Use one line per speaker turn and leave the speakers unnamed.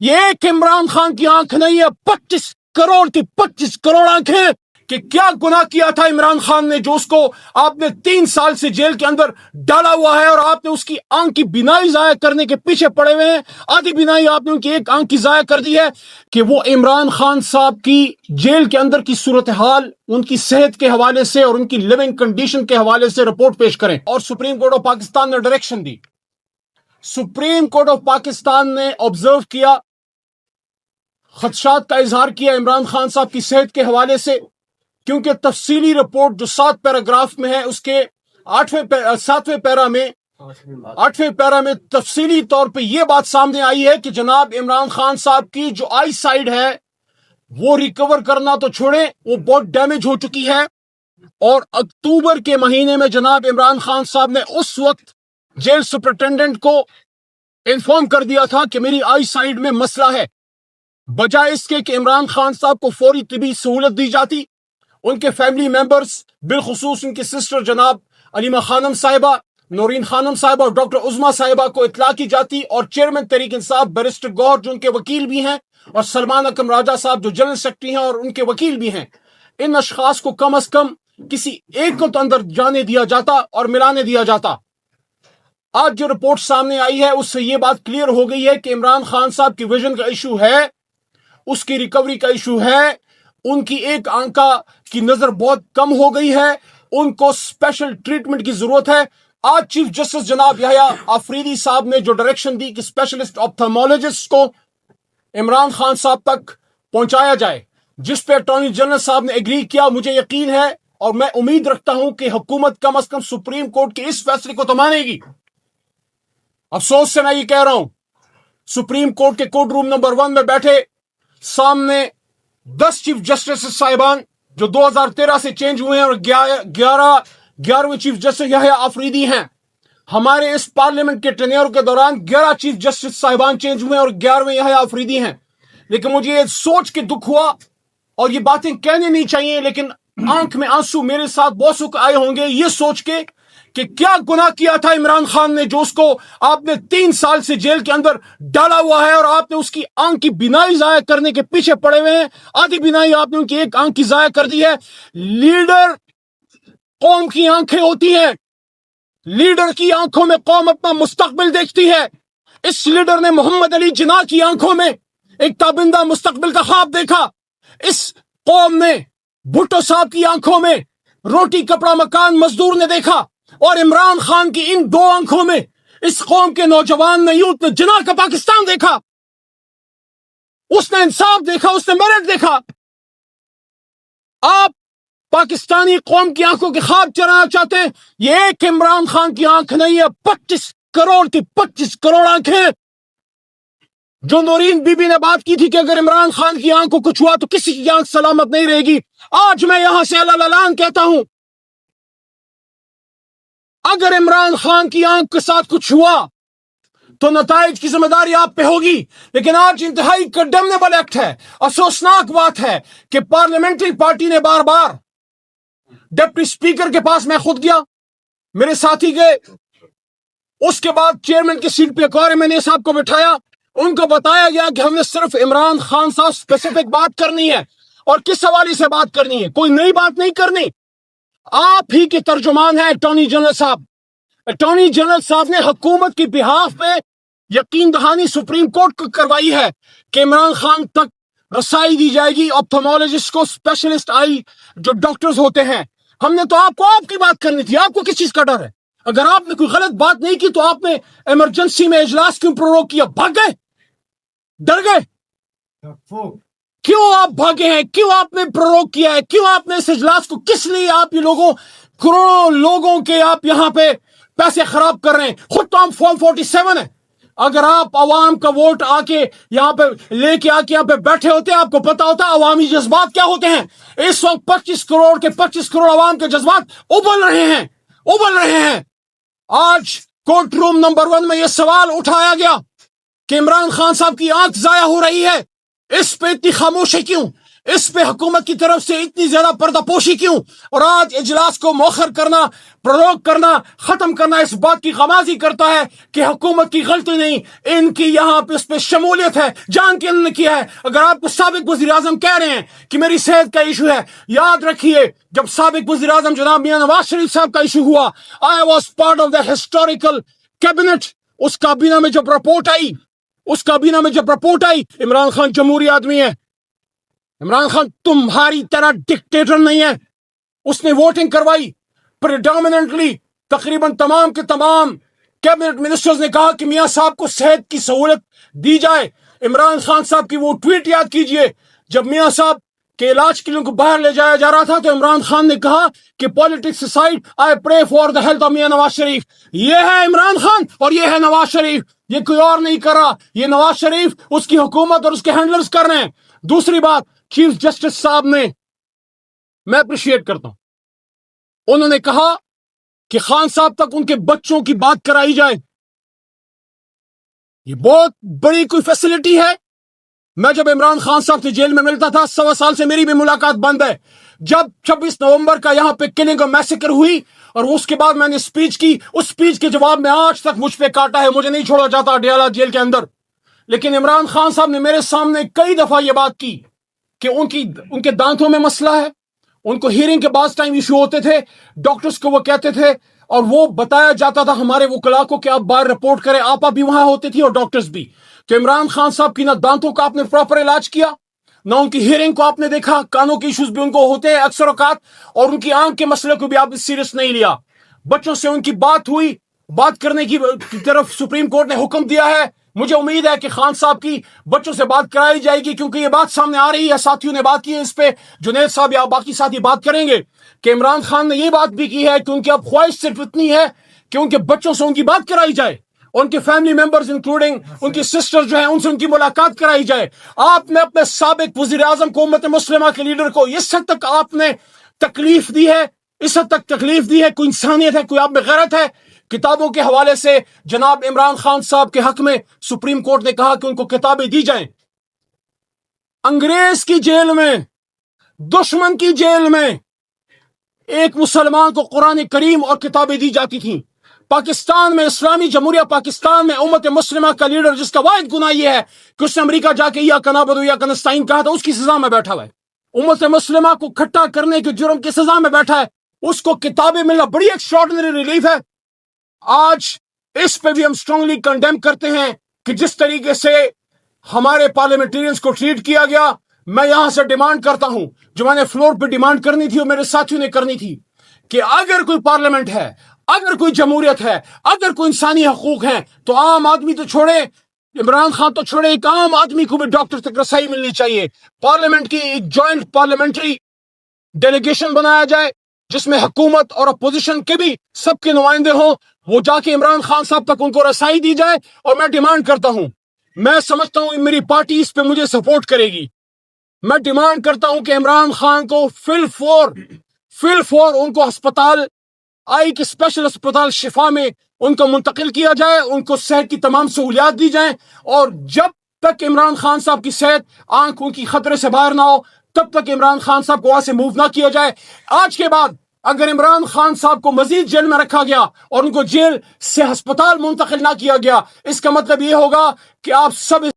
یہ ایک عمران خان کی آنکھ نہیں ہے، 25 کروڑ کی 25 کروڑ آنکھیں کہ کیا گناہ کیا تھا عمران خان نے جو اس کو آپ نے 3 سال سے جیل کے اندر ڈالا ہوا ہے، اور آپ نے اس کی آنکھ کی بینائی ضائع کرنے کے پیچھے پڑے ہوئے ہیں۔ آدھی بینائی آپ نے ان کی ایک آنکھ کی ضائع کر دی ہے کہ وہ عمران خان صاحب کی جیل کے اندر کی صورتحال ان کی صحت کے حوالے سے اور ان کی لیونگ کنڈیشن کے حوالے سے رپورٹ پیش کریں۔ اور سپریم کورٹ آف پاکستان نے direction the, supreme court of Pakistan نے آبزرو کیا، خدشات کا اظہار کیا عمران خان صاحب کی صحت کے حوالے سے، کیونکہ تفصیلی رپورٹ جو 7 پیراگراف میں ہے اس کے 7ویں پیرا میں تفصیلی طور پہ یہ بات سامنے آئی ہے کہ جناب عمران خان صاحب کی جو آئی سائڈ ہے وہ ریکور کرنا تو چھوڑیں، وہ بہت ڈیمیج ہو چکی ہے۔ اور اکتوبر کے مہینے میں جناب عمران خان صاحب نے اس وقت جیل سپرنٹینڈنٹ کو انفارم کر دیا تھا کہ میری آئی سائڈ میں مسئلہ ہے، بجائے اس کے کہ عمران خان صاحب کو فوری طبی سہولت دی جاتی، ان کے فیملی ممبرز بالخصوص ان کی سسٹر جناب علیمہ خانم صاحبہ، نورین خانم صاحبہ اور ڈاکٹر عظمیٰ صاحبہ کو اطلاع کی جاتی، اور چیئرمین تحریک انصاف بیرسٹر گوہر جو ان کے وکیل بھی ہیں، اور سلمان اکرم راجہ صاحب جو جنرل سیکرٹری ہیں اور ان کے وکیل بھی ہیں، ان اشخاص کو کم از کم کسی ایک کو تو اندر جانے دیا جاتا اور ملانے دیا جاتا۔ آج جو رپورٹ سامنے آئی ہے اس سے یہ بات کلیئر ہو گئی ہے کہ عمران خان صاحب کی ویژن کا ایشو ہے، اس کی ریکوری کا ایشو ہے، ان کی ایک آنکھ کی نظر بہت کم ہو گئی ہے، ان کو اسپیشل ٹریٹمنٹ کی ضرورت ہے۔ آج چیف جسٹس جناب یحییٰ آفریدی صاحب نے جو ڈائریکشن دی کہ اسپیشلسٹ آپتھالمولوجسٹ کو عمران خان صاحب تک پہنچایا جائے، جس پہ اٹارنی جنرل صاحب نے ایگری کیا، مجھے یقین ہے اور میں امید رکھتا ہوں کہ حکومت کم از کم سپریم کورٹ کے اس فیصلے کو تو مانے گی۔ افسوس سے میں یہ کہہ رہا ہوں، سپریم کورٹ کے کورٹ روم نمبر 1 میں بیٹھے سامنے 10 چیف جسٹس صاحبان جو 2013 سے چینج ہوئے ہیں، اور 11ویں چیف جسٹس یحییٰ آفریدی ہیں۔ ہمارے اس پارلیمنٹ کے ٹینیور کے دوران 11 چیف جسٹس صاحبان چینج ہوئے ہیں اور 11ویں یحییٰ آفریدی ہیں۔ لیکن مجھے یہ سوچ کے دکھ ہوا، اور یہ باتیں کہنے نہیں چاہیے لیکن آنکھ میں آنسو میرے ساتھ بہت سکھ آئے ہوں گے یہ سوچ کے کہ کیا گناہ کیا تھا عمران خان نے جو اس کو آپ نے 3 سال سے جیل کے اندر ڈالا ہوا ہے، اور آپ نے اس کی آنکھ کی بینائی ضائع کرنے کے پیچھے پڑے ہوئے ہیں۔ آدھی بینائی آپ نے ان کی ایک آنکھ کی ضائع کر دی ہے۔ لیڈر قوم کی آنکھیں ہوتی ہیں، لیڈر کی آنکھوں میں قوم اپنا مستقبل دیکھتی ہے۔ اس لیڈر نے محمد علی جناح کی آنکھوں میں ایک تابندہ مستقبل کا خواب دیکھا، اس قوم نے بھٹو صاحب کی آنکھوں میں روٹی کپڑا مکان مزدور نے دیکھا، اور عمران خان کی ان 2 آنکھوں میں اس قوم کے نوجوان نے یوتھ نے جناح کا پاکستان دیکھا، اس نے انصاف دیکھا، اس نے میرٹ دیکھا۔ آپ پاکستانی قوم کی آنکھوں کے خواب چرانا چاہتے ہیں، یہ ایک عمران خان کی آنکھ نہیں ہے، 25 کروڑ کی 25 کروڑ آنکھیں۔ جو نورین بی بی نے بات کی تھی کہ اگر عمران خان کی آنکھ کو کچھ ہوا تو کسی کی آنکھ سلامت نہیں رہے گی، آج میں یہاں سے اعلان کہتا ہوں، اگر عمران خان کی آنکھ کے ساتھ کچھ ہوا تو نتائج کی ذمہ داری آپ پہ ہوگی۔ لیکن آج انتہائی کنڈمنیبل ایکٹ ہے، افسوسناک بات ہے کہ پارلیمنٹری پارٹی نے بار بار ڈپٹی سپیکر کے پاس، میں خود گیا، میرے ساتھی گئے، اس کے بعد چیئرمین کی سیٹ پہ ایک اور میں نے صاحب کو بٹھایا، ان کو بتایا گیا کہ ہم نے صرف عمران خان صاحب اسپیسیفک بات کرنی ہے، اور کس حوالے سے بات کرنی ہے، کوئی نئی بات نہیں کرنی۔ آپ ہی کے ترجمان ہیں اٹارنی جنرل صاحب، اٹارنی جنرل صاحب نے حکومت کی بہاف پہ یقین دہانی سپریم کورٹ کو کروائی ہے کہ عمران خان تک رسائی دی جائے گی آپتھالمولوجسٹ کو، اسپیشلسٹ آئی جو ڈاکٹرز ہوتے ہیں۔ ہم نے تو آپ کی بات کرنی تھی، آپ کو کس چیز کا ڈر ہے؟ اگر آپ نے کوئی غلط بات نہیں کی تو آپ نے ایمرجنسی میں اجلاس کیوں پروروگ کیا؟ بھاگ گئے، ڈر گئے؟ کیوں آپ بھاگے ہیں؟ کیوں آپ نے پروروگ کیا ہے؟ کیوں آپ نے اس اجلاس کو، کس لیے آپ یہ لوگوں، کروڑوں لوگوں کے آپ یہاں پہ پیسے خراب کر رہے ہیں؟ خود تو ہم فارم 47 ہے، اگر آپ عوام کا ووٹ آ کے یہاں پہ لے کے آ کے یہاں پہ بیٹھے ہوتے، آپ کو پتا ہوتا عوامی جذبات کیا ہوتے ہیں۔ اس وقت 25 کروڑ کے 25 کروڑ عوام کے جذبات ابل رہے ہیں۔ آج کورٹ روم نمبر 1 میں یہ سوال اٹھایا گیا کہ عمران خان صاحب کی آنکھ ضائع ہو رہی ہے، اس پہ اتنی خاموشی کیوں؟ اس پہ حکومت کی طرف سے اتنی زیادہ پردہ پوشی کیوں؟ اور آج اجلاس کو مؤخر کرنا، پروگ کرنا، ختم کرنا اس بات کی غمازی کرتا ہے کہ حکومت کی غلطی نہیں، ان کی یہاں پہ اس پہ شمولیت ہے، جان کے انہوں نے کیا ہے۔ اگر آپ کو سابق وزیر اعظم کہہ رہے ہیں کہ میری صحت کا ایشو ہے، یاد رکھیے جب سابق وزیر اعظم جناب میاں نواز شریف صاحب کا ایشو ہوا، I was part of the historical cabinet، اس کابینہ میں جب رپورٹ آئی، عمران خان جمہوری آدمی ہے، عمران خان تمہاری طرح ڈکٹیٹر نہیں ہے، اس نے ووٹنگ کروائی پریڈومیننٹلی، تقریباً تمام کے تمام کیبنٹ منسٹرز نے کہا کہ میاں صاحب کو صحت کی سہولت دی جائے۔ عمران خان صاحب کی وہ ٹویٹ یاد کیجئے، جب میاں صاحب کے علاج کے لیے ان کو باہر لے جایا جا رہا تھا تو عمران خان نے کہا کہ politics aside I pray for the health of Mian Nawaz Sharif. یہ ہے عمران خان اور یہ ہے نواز شریف، یہ کوئی اور نہیں کر رہا، یہ نواز شریف، اس کی حکومت اور اس کے ہینڈلرز کر رہے ہیں۔ دوسری بات، چیف جسٹس صاحب نے، میں اپریشیٹ کرتا ہوں، انہوں نے کہا کہ خان صاحب تک ان کے بچوں کی بات کرائی جائے۔ یہ بہت بڑی کوئی فیسلٹی ہے۔ میں جب عمران خان صاحب سے جیل میں ملتا تھا، 1.25 سال سے میری بھی ملاقات بند ہے۔ جب 26 نومبر کا یہاں پہ کلنگ اور میسیکر ہوئی اور اس کے بعد میں نے سپیچ کی، اس سپیچ کے جواب میں آج تک مجھ پہ کاٹا ہے، مجھے نہیں چھوڑا جاتا اڈیالہ جیل کے اندر۔ لیکن عمران خان صاحب نے میرے سامنے کئی دفعہ یہ بات کی کہ ان کے دانتوں میں مسئلہ ہے، ان کو ہیرنگ کے بعض ٹائم ایشو ہوتے تھے، ڈاکٹرز کو وہ کہتے تھے اور وہ بتایا جاتا تھا ہمارے وکلاء کو کہ آپ باہر رپورٹ کریں، آپا بھی وہاں ہوتی تھی اور ڈاکٹرز بھی۔ تو عمران خان صاحب کی نہ دانتوں کا آپ نے پراپر علاج کیا، نہ ان کی ہیرنگ کو آپ نے دیکھا، کانوں کے ایشوز بھی ان کو ہوتے ہیں اکثر اوقات، اور ان کی آنکھ کے مسئلے کو بھی آپ نے سیریس نہیں لیا۔ بچوں سے ان کی بات ہوئی، بات کرنے کی طرف سپریم کورٹ نے حکم دیا ہے۔ مجھے امید ہے کہ خان صاحب کی بچوں سے بات کرائی جائے گی، کیونکہ یہ بات سامنے آ رہی ہے، ساتھیوں نے بات کی ہے اس پہ، جنید صاحب یا باقی ساتھی بات کریں گے کہ عمران خان نے یہ بات بھی کی ہے کہ ان کی اب خواہش صرف اتنی ہے کہ ان کے بچوں سے ان کی بات کرائی جائے، ان کے فیملی ممبرز انکلوڈنگ ان کی سسٹر جو ہیں ان سے ان کی ملاقات کرائی جائے۔ آپ نے اپنے سابق وزیر اعظم کو، امت مسلمہ کے لیڈر کو اس حد تک آپ نے تکلیف دی ہے، اس حد تک تکلیف دی ہے، کوئی انسانیت ہے، کوئی آپ میں غیرت ہے؟ کتابوں کے حوالے سے جناب عمران خان صاحب کے حق میں سپریم کورٹ نے کہا کہ ان کو کتابیں دی جائیں۔ انگریز کی جیل میں، دشمن کی جیل میں ایک مسلمان کو قرآن کریم اور کتابیں دی جاتی تھیں۔ پاکستان میں، اسلامی جمہوریہ پاکستان میں، امت مسلمہ کا لیڈر جس کا واحد گناہ یہ ہے کہ اس نے امریکہ جا کے یا نعبد و ایاک نستعین کہا تھا، اس کی سزا میں بیٹھا ہوا ہے۔ امت مسلمہ کو کھٹا کرنے کے جرم کی سزا میں بیٹھا ہے، اس کو کتابیں ملنا بڑی ایکسٹراڈنری ریلیف ہے۔ آج اس پہ بھی ہم سٹرونگلی کنڈیم کرتے ہیں کہ جس طریقے سے ہمارے پارلیمنٹیرینز کو ٹریٹ کیا گیا۔ میں یہاں سے ڈیمانڈ کرتا ہوں، جو میں نے فلور پہ ڈیمانڈ کرنی تھی اور میرے ساتھیوں نے کرنی تھی، کہ اگر کوئی پارلیمنٹ ہے، اگر کوئی جمہوریت ہے، اگر کوئی انسانی حقوق ہیں، تو عام آدمی تو چھوڑے، عمران خان تو چھوڑے، ایک عام آدمی کو بھی ڈاکٹر تک رسائی ملنی چاہیے۔ پارلیمنٹ کی ایک جوائنٹ پارلیمنٹری ڈیلیگیشن بنایا جائے جس میں حکومت اور اپوزیشن کے بھی سب کے نمائندے ہوں، وہ جا کے عمران خان صاحب تک ان کو رسائی دی جائے۔ اور میں ڈیمانڈ کرتا ہوں، میں سمجھتا ہوں میری پارٹی اس پہ مجھے سپورٹ کرے گی، میں ڈیمانڈ کرتا ہوں کہ عمران خان کو فل فور ان کو ہسپتال، آئی کے اسپیشل ہسپتال شفا میں ان کو منتقل کیا جائے، ان کو صحت کی تمام سہولیات دی جائیں، اور جب تک عمران خان صاحب کی صحت، آنکھوں کی خطرے سے باہر نہ ہو، تب تک عمران خان صاحب کو وہاں سے موو نہ کیا جائے۔ آج کے بعد اگر عمران خان صاحب کو مزید جیل میں رکھا گیا اور ان کو جیل سے ہسپتال منتقل نہ کیا گیا، اس کا مطلب یہ ہوگا کہ آپ سب